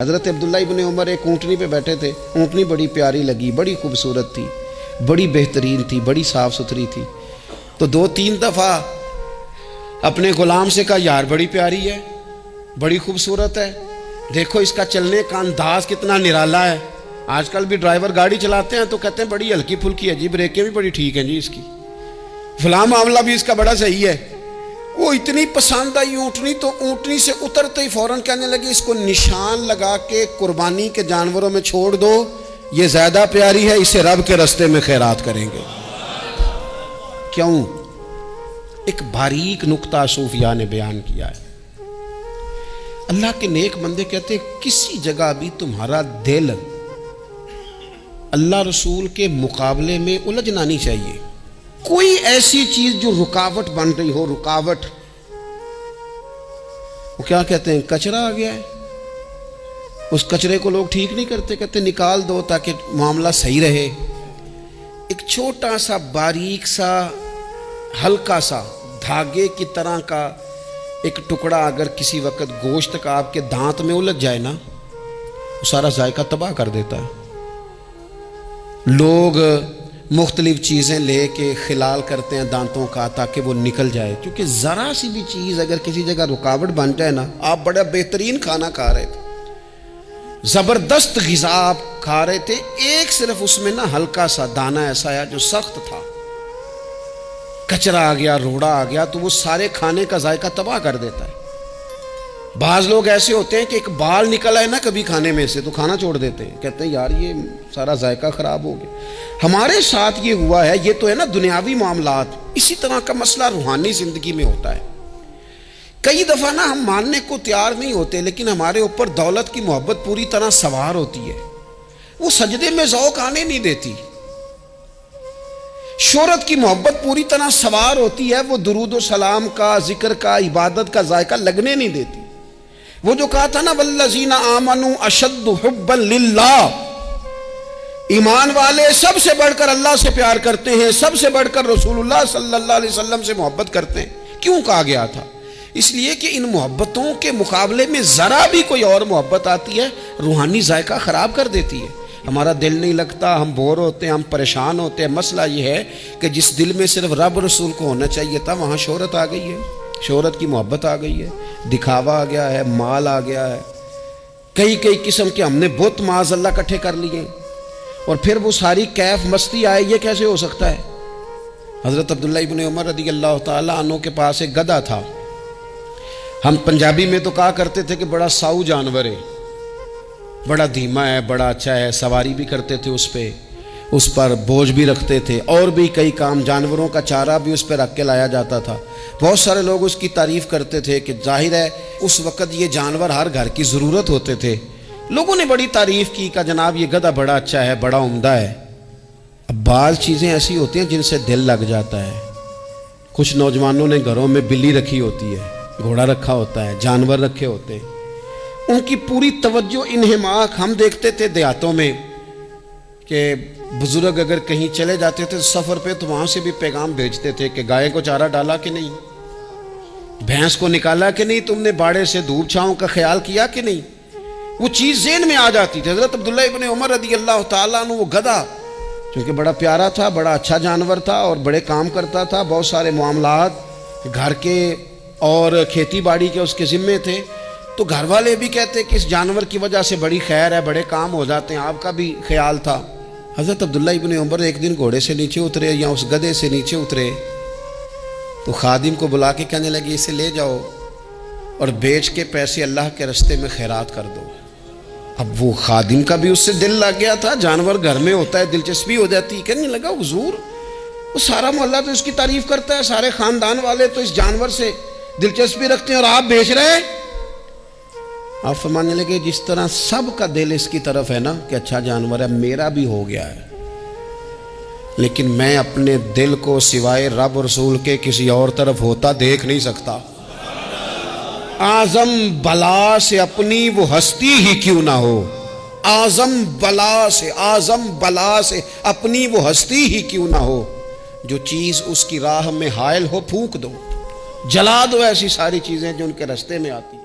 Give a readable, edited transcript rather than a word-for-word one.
حضرت عبداللہ ابن عمر ایک اونٹنی پہ بیٹھے تھے. اونٹنی بڑی پیاری لگی, بڑی خوبصورت تھی, بڑی بہترین تھی, بڑی صاف ستھری تھی. تو 2-3 دفعہ اپنے غلام سے کہا, یار بڑی پیاری ہے, بڑی خوبصورت ہے, دیکھو اس کا چلنے کا انداز کتنا نرالا ہے. آج کل بھی ڈرائیور گاڑی چلاتے ہیں تو کہتے ہیں بڑی ہلکی پھلکی ہے جی, بریکیں بھی بڑی ٹھیک ہیں جی اس کی, فلاں معاملہ بھی اس کا بڑا صحیح ہے. وہ اتنی پسند آئی اونٹنی تو اونٹنی سے اترتے ہی فوراً کہنے لگی اس کو نشان لگا کے قربانی کے جانوروں میں چھوڑ دو, یہ زیادہ پیاری ہے, اسے رب کے رستے میں خیرات کریں گے. کیوں؟ ایک باریک نکتہ صوفیاء نے بیان کیا ہے. اللہ کے نیک بندے کہتے ہیں کسی جگہ بھی تمہارا دل اللہ رسول کے مقابلے میں الجھنا نہیں چاہیے. کوئی ایسی چیز جو رکاوٹ بن رہی ہو, رکاوٹ, وہ کیا کہتے ہیں, کچرا آ گیا ہے, اس کچرے کو لوگ ٹھیک نہیں کرتے, کہتے نکال دو تاکہ معاملہ صحیح رہے. ایک چھوٹا سا باریک سا ہلکا سا دھاگے کی طرح کا ایک ٹکڑا اگر کسی وقت گوشت کا آپ کے دانت میں الجھ جائے نا, وہ سارا ذائقہ تباہ کر دیتا ہے. لوگ مختلف چیزیں لے کے خلال کرتے ہیں دانتوں کا تاکہ وہ نکل جائے, کیونکہ ذرا سی بھی چیز اگر کسی جگہ رکاوٹ بن جائے نا, آپ بڑا بہترین کھانا کھا رہے تھے, زبردست غذا آپ کھا رہے تھے, ایک صرف اس میں نا ہلکا سا دانہ ایسا ہے جو سخت تھا, کچرا آ گیا, روڑا آ گیا, تو وہ سارے کھانے کا ذائقہ تباہ کر دیتا ہے. بعض لوگ ایسے ہوتے ہیں کہ ایک بال نکل آئے نا کبھی کھانے میں سے تو کھانا چھوڑ دیتے ہیں, کہتے ہیں یار یہ سارا ذائقہ خراب ہو گیا. ہمارے ساتھ یہ ہوا ہے, یہ تو ہے نا دنیاوی معاملات. اسی طرح کا مسئلہ روحانی زندگی میں ہوتا ہے. کئی دفعہ نا ہم ماننے کو تیار نہیں ہوتے, لیکن ہمارے اوپر دولت کی محبت پوری طرح سوار ہوتی ہے, وہ سجدے میں ذوق آنے نہیں دیتی. شہرت کی محبت پوری طرح سوار ہوتی ہے, وہ درود و سلام کا, ذکر کا, عبادت کا ذائقہ لگنے نہیں دیتی. وہ جو کہا تھا نا والذین آمنوا اشد حبا للہ, ایمان والے سب سے بڑھ کر اللہ سے پیار کرتے ہیں, سب سے بڑھ کر رسول اللہ صلی اللہ علیہ وسلم سے محبت کرتے ہیں. کیوں کہا گیا تھا؟ اس لیے کہ ان محبتوں کے مقابلے میں ذرا بھی کوئی اور محبت آتی ہے, روحانی ذائقہ خراب کر دیتی ہے. ہمارا دل نہیں لگتا, ہم بور ہوتے ہیں, ہم پریشان ہوتے ہیں. مسئلہ یہ ہے کہ جس دل میں صرف رب رسول کو ہونا چاہیے تھا, وہاں شہرت آ گئی ہے, شہرت کی محبت آ گئی ہے, دکھاوا آ گیا ہے, مال آ گیا ہے, کئی قسم کے ہم نے بت معاذ اللہ اکٹھے کر لیے, اور پھر وہ ساری کیف مستی آئے. یہ کیسے ہو سکتا ہے؟ حضرت عبداللہ ابن عمر رضی اللہ تعالیٰ عنہ کے پاس ایک گدھا تھا. ہم پنجابی میں تو کہا کرتے تھے کہ بڑا ساؤ جانور ہے, بڑا دھیما ہے, بڑا اچھا ہے, سواری بھی کرتے تھے اس پہ, اس پر بوجھ بھی رکھتے تھے, اور بھی کئی کام, جانوروں کا چارہ بھی اس پہ رکھ کے لایا جاتا تھا. بہت سارے لوگ اس کی تعریف کرتے تھے کہ ظاہر ہے اس وقت یہ جانور ہر گھر کی ضرورت ہوتے تھے. لوگوں نے بڑی تعریف کی کہ جناب یہ گدھا بڑا اچھا ہے, بڑا عمدہ ہے. اب بعض چیزیں ایسی ہوتی ہیں جن سے دل لگ جاتا ہے. کچھ نوجوانوں نے گھروں میں بلی رکھی ہوتی ہے, گھوڑا رکھا ہوتا ہے, جانور رکھے ہوتے ہیں, ان کی پوری توجہ انہماک. ہم دیکھتے تھے دیہاتوں میں کہ بزرگ اگر کہیں چلے جاتے تھے سفر پہ تو وہاں سے بھی پیغام بھیجتے تھے کہ گائے کو چارہ ڈالا کہ نہیں, بھینس کو نکالا کہ نہیں, تم نے باڑے سے دھوپ چھاؤں کا خیال کیا کہ نہیں. وہ چیز ذہن میں آ جاتی تھی. حضرت عبداللہ ابن عمر رضی اللہ تعالیٰ عنہ, وہ گدھا چونکہ بڑا پیارا تھا, بڑا اچھا جانور تھا, اور بڑے کام کرتا تھا, بہت سارے معاملات گھر کے اور کھیتی باڑی کے اس کے ذمے تھے, تو گھر والے بھی کہتے کہ اس جانور کی وجہ سے بڑی خیر ہے, بڑے کام ہو جاتے ہیں. آپ کا بھی خیال تھا. حضرت عبداللہ ابن عمر ایک دن گھوڑے سے نیچے اترے یا اس گدھے سے نیچے اترے تو خادم کو بلا کے کہنے لگے اسے لے جاؤ اور بیچ کے پیسے اللہ کے رستے میں خیرات کر دو. اب وہ خادم کا بھی اس سے دل لگ گیا تھا, جانور گھر میں ہوتا ہے, دلچسپی ہو جاتی. کہنے لگا حضور وہ سارا محلہ تو اس کی تعریف کرتا ہے, سارے خاندان والے تو اس جانور سے دلچسپی رکھتے ہیں, اور آپ بیچ رہے ہیں. آپ فرمانے لگے جس طرح سب کا دل اس کی طرف ہے نا کہ اچھا جانور ہے, میرا بھی ہو گیا ہے, لیکن میں اپنے دل کو سوائے رب رسول کے کسی اور طرف ہوتا دیکھ نہیں سکتا. اعظم بلا سے اپنی وہ ہستی ہی کیوں نہ ہو, اعظم بلا سے اپنی وہ ہستی ہی کیوں نہ ہو, جو چیز اس کی راہ میں حائل ہو پھونک دو, جلا دو ایسی ساری چیزیں جو ان کے راستے میں آتی ہیں.